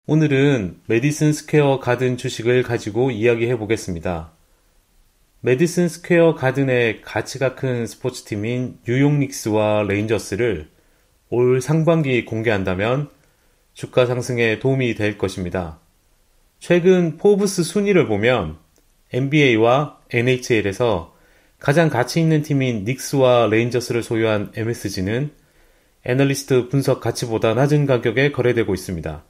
오늘은 메디슨 스퀘어 가든 주식을 가지고 이야기해 보겠습니다. 메디슨 스퀘어 가든의 가치가 큰 스포츠팀인 뉴욕 닉스와 레인저스를 올 상반기 공개한다면 주가 상승에 도움이 될 것입니다. 최근 포브스 순위를 보면 NBA와 NHL에서 가장 가치 있는 팀인 닉스와 레인저스를 소유한 MSG는 애널리스트 분석 가치보다 낮은 가격에 거래되고 있습니다.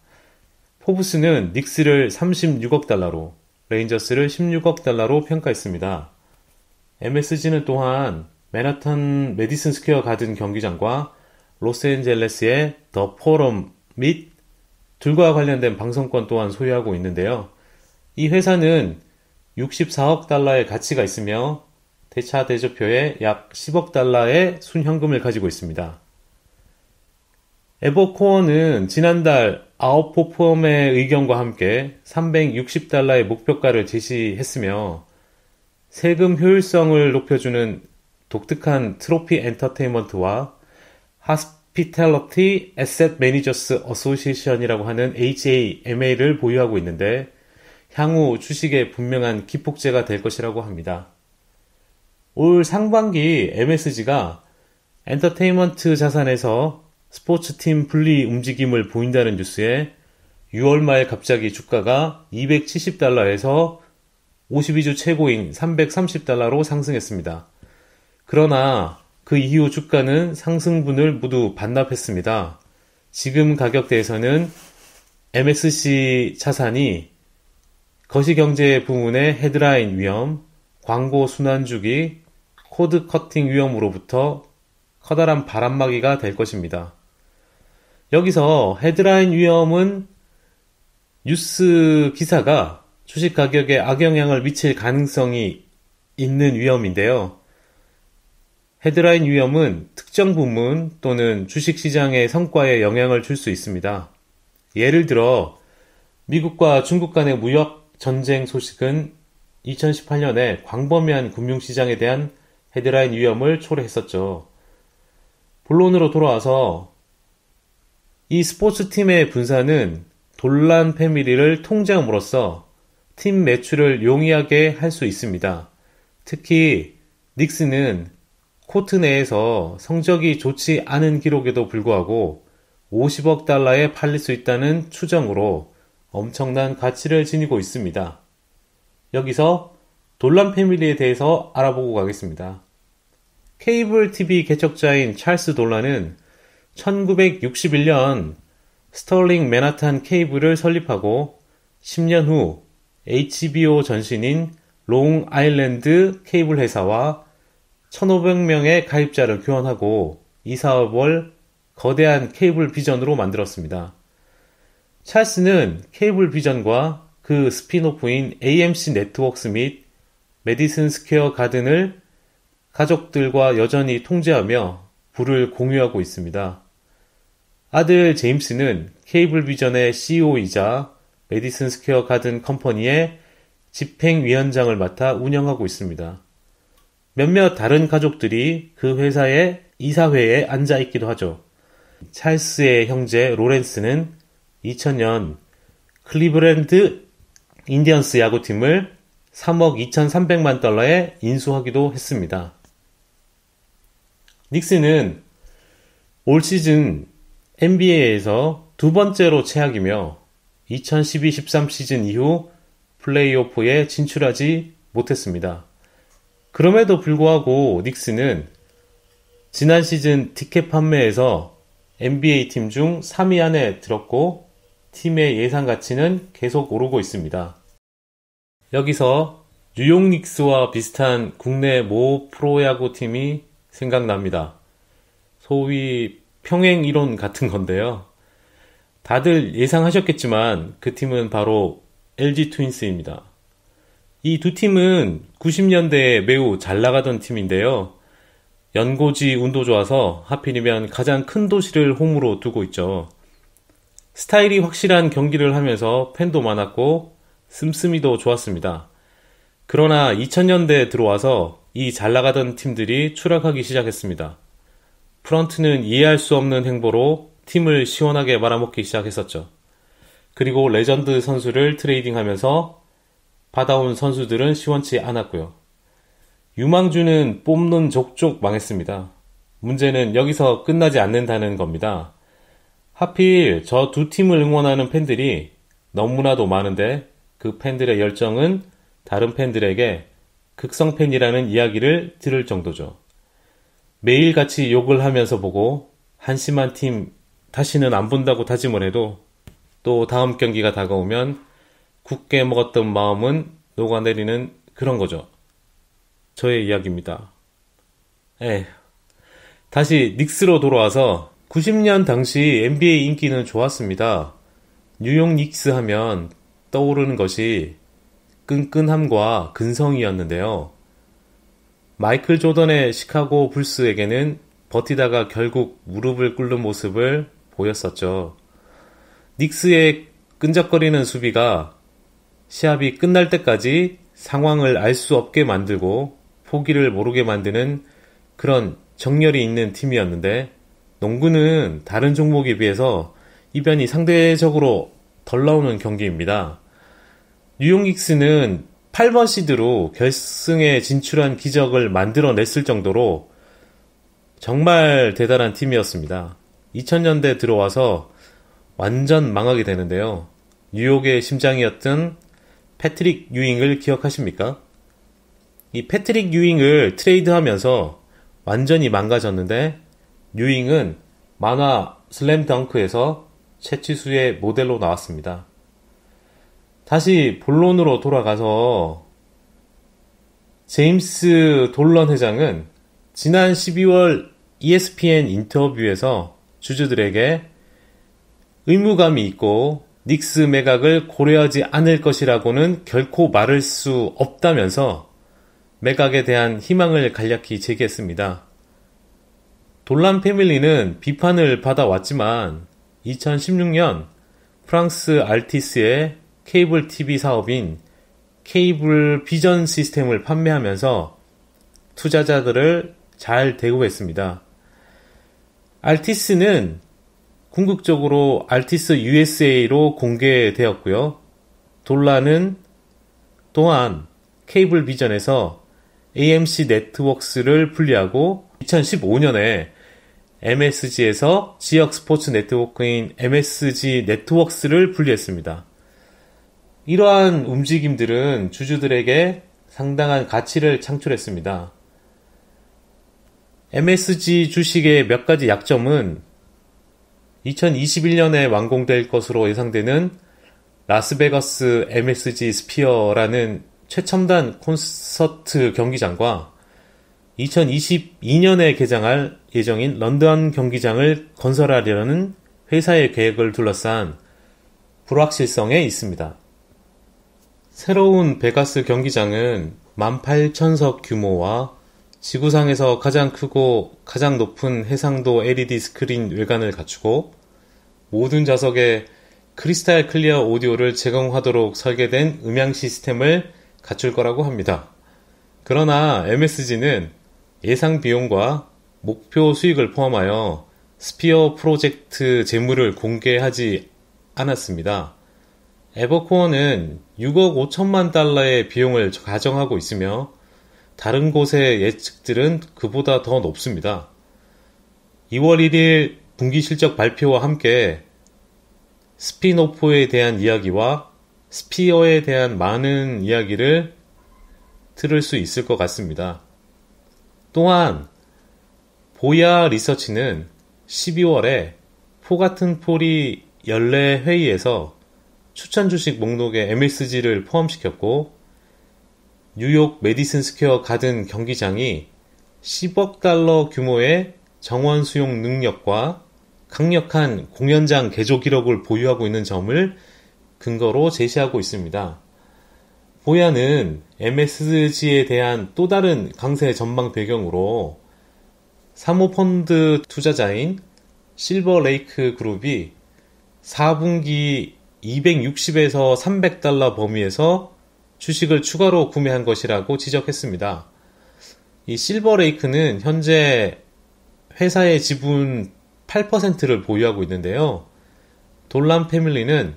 포브스는 닉스를 36억 달러로, 레인저스를 16억 달러로 평가했습니다. MSG는 또한 맨하탄 메디슨 스퀘어 가든 경기장과 로스앤젤레스의 더 포럼 및 둘과 관련된 방송권 또한 소유하고 있는데요. 이 회사는 64억 달러의 가치가 있으며 대차 대조표에 약 10억 달러의 순현금을 가지고 있습니다. 에버코어는 지난달 아웃포펌의 의견과 함께 360달러의 목표가를 제시했으며 세금 효율성을 높여주는 독특한 트로피 엔터테인먼트와 하스피탈리티 애셋 매니저스 어소시에이션이라고 하는 HAMA를 보유하고 있는데 향후 주식의 분명한 기폭제가 될 것이라고 합니다. 올 상반기 MSG가 엔터테인먼트 자산에서 스포츠팀 분리 움직임을 보인다는 뉴스에 6월 말 갑자기 주가가 270달러에서 52주 최고인 330달러로 상승했습니다. 그러나 그 이후 주가는 상승분을 모두 반납했습니다. 지금 가격대에서는 MSC 자산이 거시경제 부문의 헤드라인 위험, 광고 순환주기, 코드 커팅 위험으로부터 커다란 바람막이가 될 것입니다. 여기서 헤드라인 위험은 뉴스 기사가 주식 가격에 악영향을 미칠 가능성이 있는 위험인데요. 헤드라인 위험은 특정 부문 또는 주식시장의 성과에 영향을 줄 수 있습니다. 예를 들어 미국과 중국 간의 무역 전쟁 소식은 2018년에 광범위한 금융시장에 대한 헤드라인 위험을 초래했었죠. 본론으로 돌아와서 이 스포츠팀의 분사는 돌란 패밀리를 통제함으로써 팀 매출을 용이하게 할 수 있습니다. 특히 닉스는 코트 내에서 성적이 좋지 않은 기록에도 불구하고 50억 달러에 팔릴 수 있다는 추정으로 엄청난 가치를 지니고 있습니다. 여기서 돌란 패밀리에 대해서 알아보고 가겠습니다. 케이블 TV 개척자인 찰스 돌란은 1961년 스털링 맨하탄 케이블을 설립하고 10년 후 HBO 전신인 롱 아일랜드 케이블 회사와 1,500명의 가입자를 교환하고 이 사업을 거대한 케이블 비전으로 만들었습니다. 찰스는 케이블 비전과 그 스핀오프인 AMC 네트워크스 및 메디슨 스퀘어 가든을 가족들과 여전히 통제하며 부를 공유하고 있습니다. 아들 제임스는 케이블 비전의 CEO이자 메디슨 스퀘어 가든 컴퍼니의 집행위원장을 맡아 운영하고 있습니다. 몇몇 다른 가족들이 그 회사의 이사회에 앉아 있기도 하죠. 찰스의 형제 로렌스는 2000년 클리브랜드 인디언스 야구팀을 3억 2,300만 달러에 인수하기도 했습니다. 닉스는 올 시즌 NBA에서 두 번째로 최악이며 2012-13 시즌 이후 플레이오프에 진출하지 못했습니다. 그럼에도 불구하고 닉스는 지난 시즌 티켓 판매에서 NBA 팀 중 3위 안에 들었고 팀의 예상 가치는 계속 오르고 있습니다. 여기서 뉴욕 닉스와 비슷한 국내 모 프로야구 팀이 생각납니다. 소위 평행 이론 같은 건데요. 다들 예상하셨겠지만 그 팀은 바로 LG 트윈스입니다. 이 두 팀은 90년대에 매우 잘 나가던 팀인데요. 연고지 운도 좋아서 하필이면 가장 큰 도시를 홈으로 두고 있죠. 스타일이 확실한 경기를 하면서 팬도 많았고 씀씀이도 좋았습니다. 그러나 2000년대에 들어와서 이 잘 나가던 팀들이 추락하기 시작했습니다. 프런트는 이해할 수 없는 행보로 팀을 시원하게 말아먹기 시작했었죠. 그리고 레전드 선수를 트레이딩하면서 받아온 선수들은 시원치 않았고요. 유망주는 뽑는 족족 망했습니다. 문제는 여기서 끝나지 않는다는 겁니다. 하필 저 두 팀을 응원하는 팬들이 너무나도 많은데 그 팬들의 열정은 다른 팬들에게 극성팬이라는 이야기를 들을 정도죠. 매일같이 욕을 하면서 보고 한심한 팀 다시는 안 본다고 다짐을 해도 또 다음 경기가 다가오면 굳게 먹었던 마음은 녹아내리는 그런 거죠. 저의 이야기입니다. 다시 닉스로 돌아와서 90년 당시 NBA 인기는 좋았습니다. 뉴욕 닉스 하면 떠오르는 것이 끈끈함과 근성이었는데요. 마이클 조던의 시카고 불스에게는 버티다가 결국 무릎을 꿇는 모습을 보였었죠. 닉스의 끈적거리는 수비가 시합이 끝날 때까지 상황을 알 수 없게 만들고 포기를 모르게 만드는 그런 정열이 있는 팀이었는데, 농구는 다른 종목에 비해서 이변이 상대적으로 덜 나오는 경기입니다. 뉴욕 닉스는 8번 시드로 결승에 진출한 기적을 만들어냈을 정도로 정말 대단한 팀이었습니다. 2000년대 들어와서 완전 망하게 되는데요. 뉴욕의 심장이었던 패트릭 유잉을 기억하십니까? 이 패트릭 유잉을 트레이드하면서 완전히 망가졌는데, 유잉은 만화 슬램덩크에서 채치수의 모델로 나왔습니다. 다시 본론으로 돌아가서 제임스 돌런 회장은 지난 12월 ESPN 인터뷰에서 주주들에게 의무감이 있고 닉스 매각을 고려하지 않을 것이라고는 결코 말할 수 없다면서 매각에 대한 희망을 간략히 제기했습니다. 돌란 패밀리는 비판을 받아왔지만 2016년 프랑스 알티스의 케이블 TV 사업인 케이블 비전 시스템을 판매하면서 투자자들을 잘 대우했습니다. 알티스는 궁극적으로 알티스 USA로 공개되었고요. 돌란은 또한 케이블 비전에서 AMC 네트워크스를 분리하고 2015년에 MSG에서 지역 스포츠 네트워크인 MSG 네트워크스를 분리했습니다. 이러한 움직임들은 주주들에게 상당한 가치를 창출했습니다. MSG 주식의 몇 가지 약점은 2021년에 완공될 것으로 예상되는 라스베가스 MSG 스피어라는 최첨단 콘서트 경기장과 2022년에 개장할 예정인 런던 경기장을 건설하려는 회사의 계획을 둘러싼 불확실성에 있습니다. 새로운 베가스 경기장은 18,000석 규모와 지구상에서 가장 크고 가장 높은 해상도 LED 스크린 외관을 갖추고 모든 좌석에 크리스탈 클리어 오디오를 제공하도록 설계된 음향 시스템을 갖출 거라고 합니다. 그러나 MSG는 예상 비용과 목표 수익을 포함하여 스피어 프로젝트 재물을 공개하지 않았습니다. 에버코어는 6억 5천만 달러의 비용을 가정하고 있으며 다른 곳의 예측들은 그보다 더 높습니다. 2월 1일 분기 실적 발표와 함께 스피노프에 대한 이야기와 스피어에 대한 많은 이야기를 들을 수 있을 것 같습니다. 또한 보야 리서치는 12월에 포 같은 폴이 연례 회의에서 추천 주식 목록에 MSG를 포함시켰고 뉴욕 메디슨 스퀘어 가든 경기장이 10억 달러 규모의 정원 수용 능력과 강력한 공연장 개조 기록을 보유하고 있는 점을 근거로 제시하고 있습니다. 보야는 MSG에 대한 또 다른 강세 전망 배경으로 사모펀드 투자자인 실버레이크 그룹이 4분기 260에서 300달러 범위에서 주식을 추가로 구매한 것이라고 지적했습니다. 이 실버레이크는 현재 회사의 지분 8%를 보유하고 있는데요. 돌란 패밀리는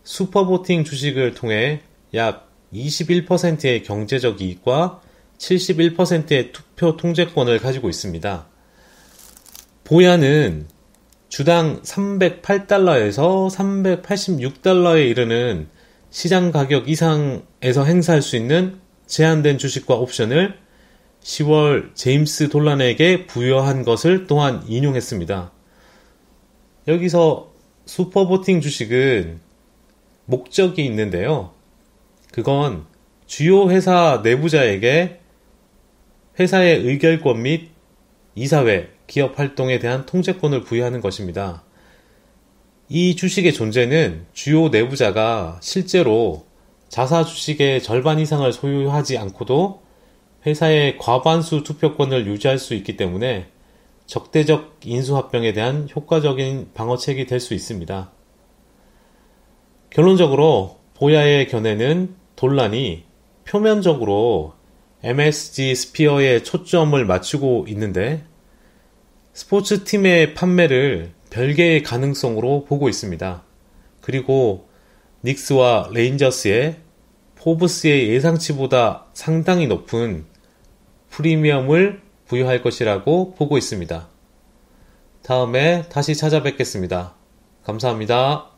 슈퍼보팅 주식을 통해 약 21%의 경제적 이익과 71%의 투표 통제권을 가지고 있습니다. 보야는 주당 308달러에서 386달러에 이르는 시장 가격 이상에서 행사할 수 있는 제한된 주식과 옵션을 10월 제임스 돌란에게 부여한 것을 또한 인용했습니다. 여기서 슈퍼보팅 주식은 목적이 있는데요. 그건 주요 회사 내부자에게 회사의 의결권 및 이사회, 기업 활동에 대한 통제권을 부여하는 것입니다. 이 주식의 존재는 주요 내부자가 실제로 자사 주식의 절반 이상을 소유하지 않고도 회사의 과반수 투표권을 유지할 수 있기 때문에 적대적 인수합병에 대한 효과적인 방어책이 될 수 있습니다. 결론적으로 보야의 견해는 돌란이 표면적으로 MSG 스피어에 초점을 맞추고 있는데 스포츠팀의 판매를 별개의 가능성으로 보고 있습니다. 그리고 닉스와 레인저스의 포브스의 예상치보다 상당히 높은 프리미엄을 부여할 것이라고 보고 있습니다. 다음에 다시 찾아뵙겠습니다. 감사합니다.